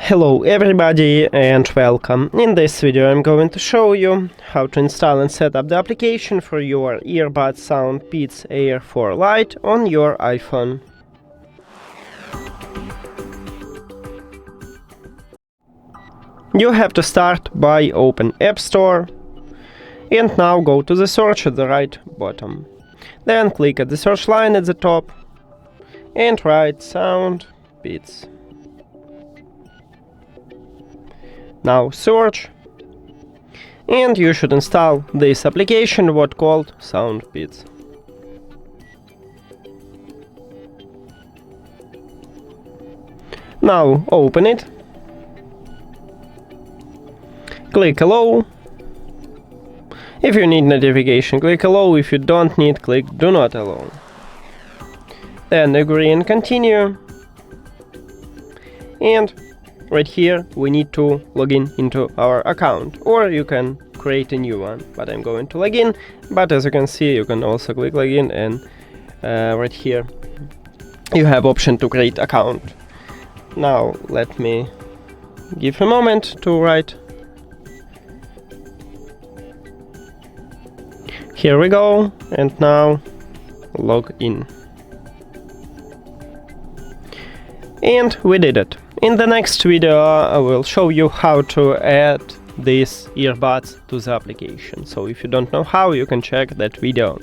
Hello everybody and welcome. In this video I'm going to show you how to install and set up the application for your earbuds SOUNDPEATS Air for Lite on your iPhone. You have to start by open App Store and now go to the search at the right bottom. Then click at the search line at the top and write SOUNDPEATS. Now search, and you should install this application what called SOUNDPEATS. Now open it, click allow. If you need notification, click allow. If you don't need, click do not allow. Then agree and continue. And right here we need to log in into our account, or you can create a new one, but I'm going to log in. But as you can see, you can also click login, and right here you have option to create account. Now let me give a moment to write. Here we go, and now log in. And we did it. In the next video I will show you how to add these earbuds to the application. So if you don't know how, you can check that video.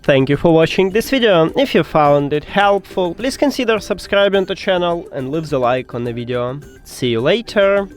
Thank you for watching this video. If you found it helpful, please consider subscribing to the channel and leave the like on the video. See you later.